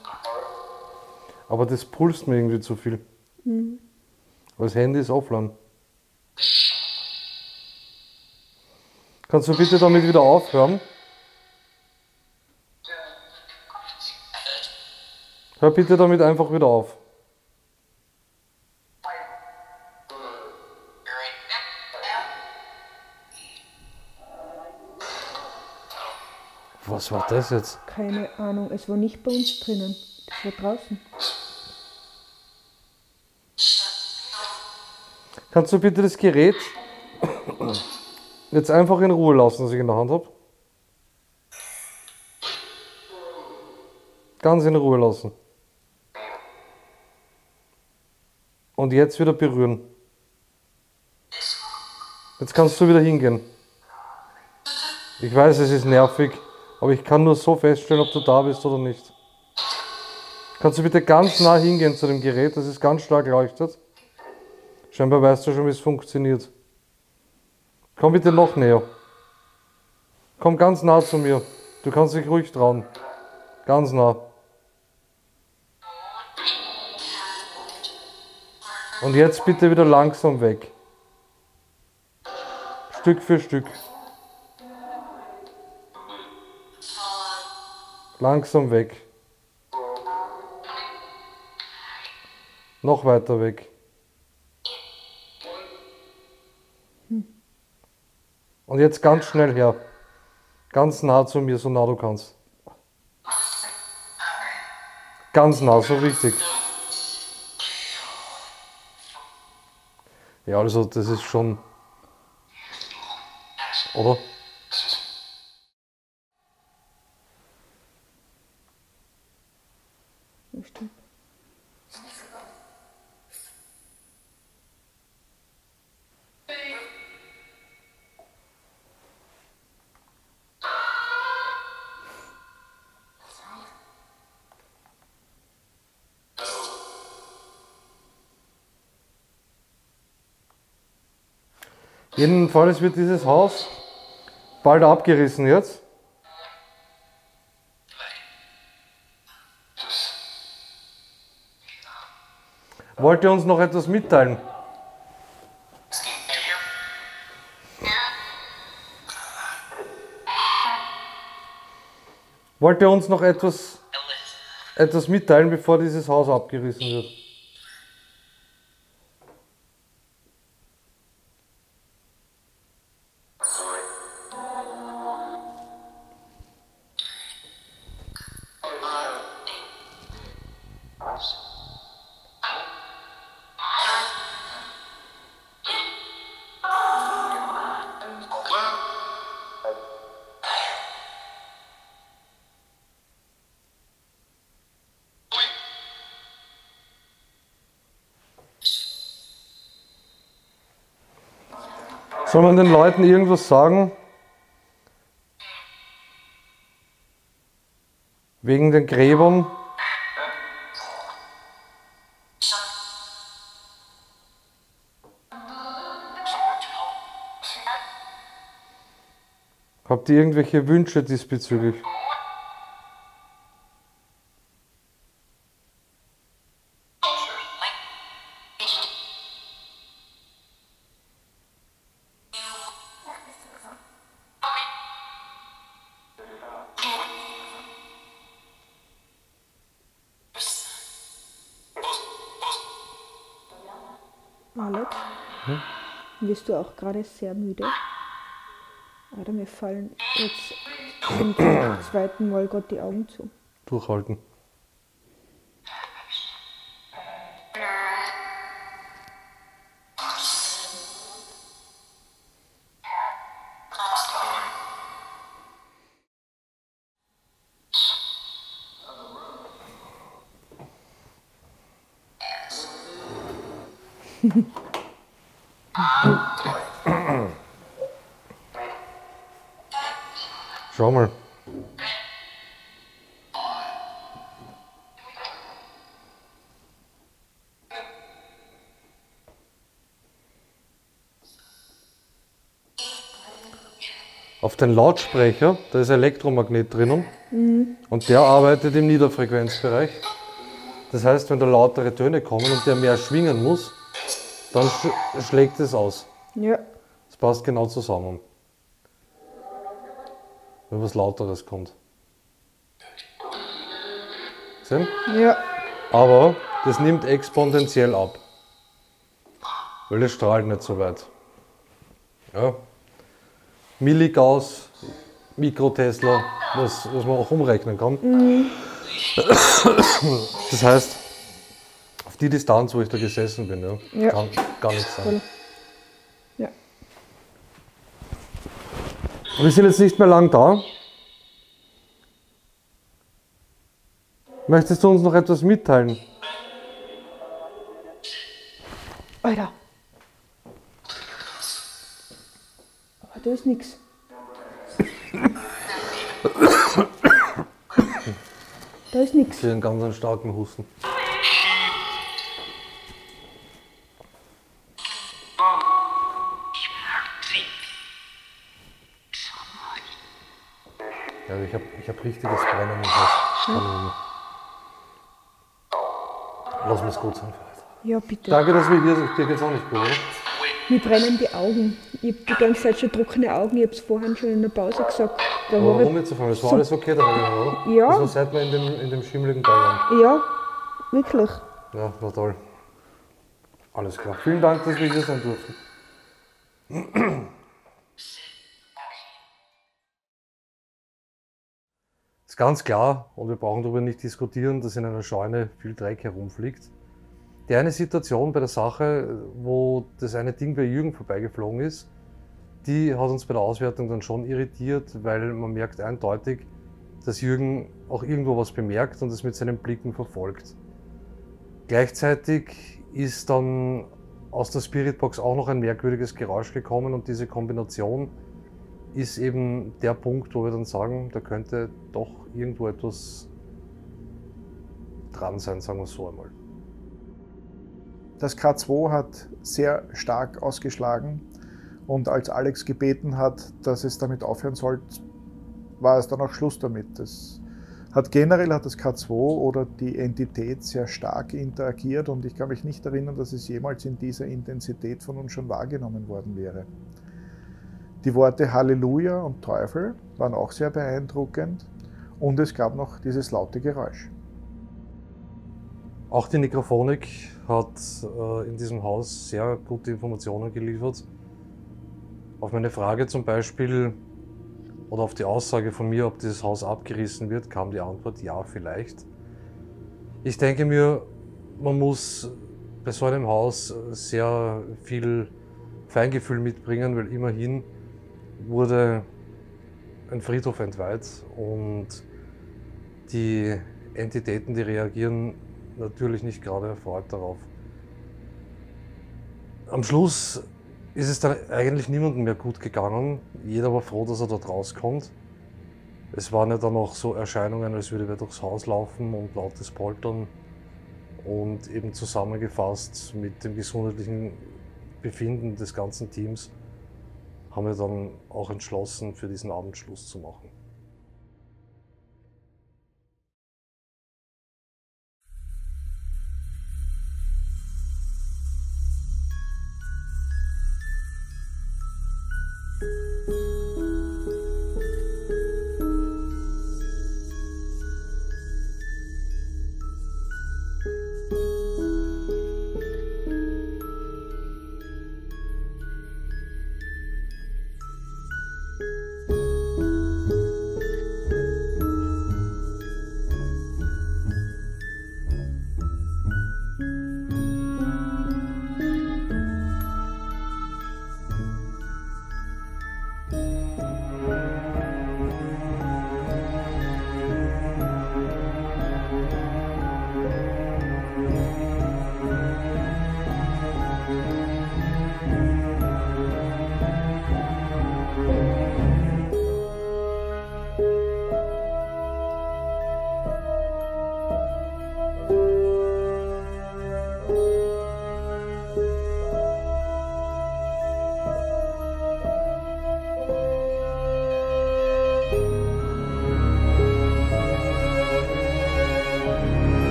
Aber das pulst mir irgendwie zu viel. Aber das Handy ist offline. Kannst du bitte damit wieder aufhören? Hör bitte damit einfach wieder auf. Was war das jetzt? Keine Ahnung, es war nicht bei uns drinnen. Das war draußen. Kannst du bitte das Gerät jetzt einfach in Ruhe lassen, das ich in der Hand habe? Ganz in Ruhe lassen. Und jetzt wieder berühren. Jetzt kannst du wieder hingehen. Ich weiß, es ist nervig, aber ich kann nur so feststellen, ob du da bist oder nicht. Kannst du bitte ganz nah hingehen zu dem Gerät, das ist ganz stark leuchtet. Scheinbar weißt du schon, wie es funktioniert. Komm bitte noch näher. Komm ganz nah zu mir. Du kannst dich ruhig trauen. Ganz nah. Und jetzt bitte wieder langsam weg. Stück für Stück. Langsam weg. Noch weiter weg. Und jetzt ganz schnell her. Ganz nah zu mir, so nah du kannst. Ganz nah, so richtig. Ja, also das ist schon... Oder? Ja, stimmt. Jedenfalls wird dieses Haus bald abgerissen jetzt. Wollt ihr uns noch etwas mitteilen? Wollt ihr uns noch etwas mitteilen, bevor dieses Haus abgerissen wird? Soll man den Leuten irgendwas sagen? Wegen den Gräbern? Habt ihr irgendwelche Wünsche diesbezüglich? Alex, wirst du auch gerade sehr müde? Oder mir fallen jetzt zum zweiten Mal gerade die Augen zu. Durchhalten. Schau mal. Auf den Lautsprecher, da ist Elektromagnet drinnen und der arbeitet im Niederfrequenzbereich. Das heißt, wenn da lautere Töne kommen und der mehr schwingen muss, dann schlägt es aus. Ja. Das passt genau zusammen. Wenn was Lauteres kommt. Sehen? Ja. Aber das nimmt exponentiell ab. Weil es strahlt nicht so weit. Ja. Milligauss, Mikrotesla, was man auch umrechnen kann. Das heißt, auf die Distanz, wo ich da gesessen bin, Ja. kann gar nichts sein. Ja. Wir sind jetzt nicht mehr lang da. Möchtest du uns noch etwas mitteilen? Alter. Aber da ist nichts. Da ist nichts. Ich sehe einen ganz starken Husten. Ja, ich hab richtiges Brennen im Haus. Lass mir's gut sein für heute. Ja, bitte. Danke, dass wir hier sind. Dir geht's auch nicht gut, oder? Mir brennen die Augen. Ich habe die ganze Zeit schon trockene Augen. Ich habe es vorhin schon in der Pause gesagt. Da Aber habe warum jetzt auf einmal? Es war alles okay da, oder? Ja. Das war seit wir in dem schimmeligen Teil waren. ich, ja, wirklich. Ja, war toll. Alles klar. Vielen Dank, dass wir hier sein durften. Ist ganz klar, und wir brauchen darüber nicht diskutieren, dass in einer Scheune viel Dreck herumfliegt. Die eine Situation bei der Sache, wo das eine Ding bei Jürgen vorbeigeflogen ist, die hat uns bei der Auswertung dann schon irritiert, weil man merkt eindeutig, dass Jürgen auch irgendwo was bemerkt und es mit seinen Blicken verfolgt. Gleichzeitig ist dann aus der Spiritbox auch noch ein merkwürdiges Geräusch gekommen und diese Kombination ist eben der Punkt, wo wir dann sagen, da könnte doch irgendwo etwas dran sein, sagen wir es so einmal. Das K2 hat sehr stark ausgeschlagen und als Alex gebeten hat, dass es damit aufhören soll, war es dann auch Schluss damit. Das generell hat das K2 oder die Entität sehr stark interagiert und ich kann mich nicht erinnern, dass es jemals in dieser Intensität von uns schon wahrgenommen worden wäre. Die Worte Halleluja und Teufel waren auch sehr beeindruckend und es gab noch dieses laute Geräusch. Auch die Nekrophonik hat in diesem Haus sehr gute Informationen geliefert. Auf meine Frage zum Beispiel oder auf die Aussage von mir, ob dieses Haus abgerissen wird, kam die Antwort ja, vielleicht. Ich denke mir, man muss bei so einem Haus sehr viel Feingefühl mitbringen, weil immerhin wurde ein Friedhof entweiht und die Entitäten, die reagieren, natürlich nicht gerade erfreut darauf. Am Schluss ist es dann eigentlich niemandem mehr gut gegangen. Jeder war froh, dass er dort rauskommt. Es waren ja dann auch so Erscheinungen, als würde wer durchs Haus laufen und lautes Poltern. Und eben zusammengefasst mit dem gesundheitlichen Befinden des ganzen Teams haben wir dann auch entschlossen, für diesen Abend Schluss zu machen.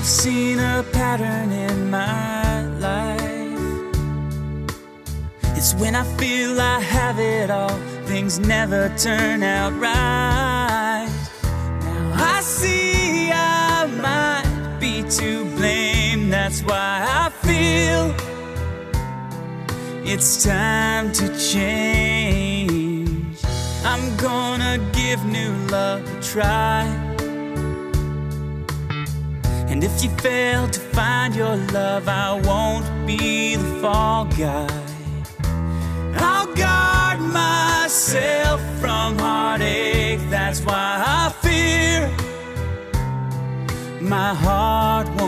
I've seen a pattern in my life. It's when I feel I have it all, things never turn out right. Now I see I might be to blame, that's why I feel it's time to change. I'm gonna give new love a try. And if you fail to find your love, I won't be the fall guy. I'll guard myself from heartache, that's why I fear my heart won't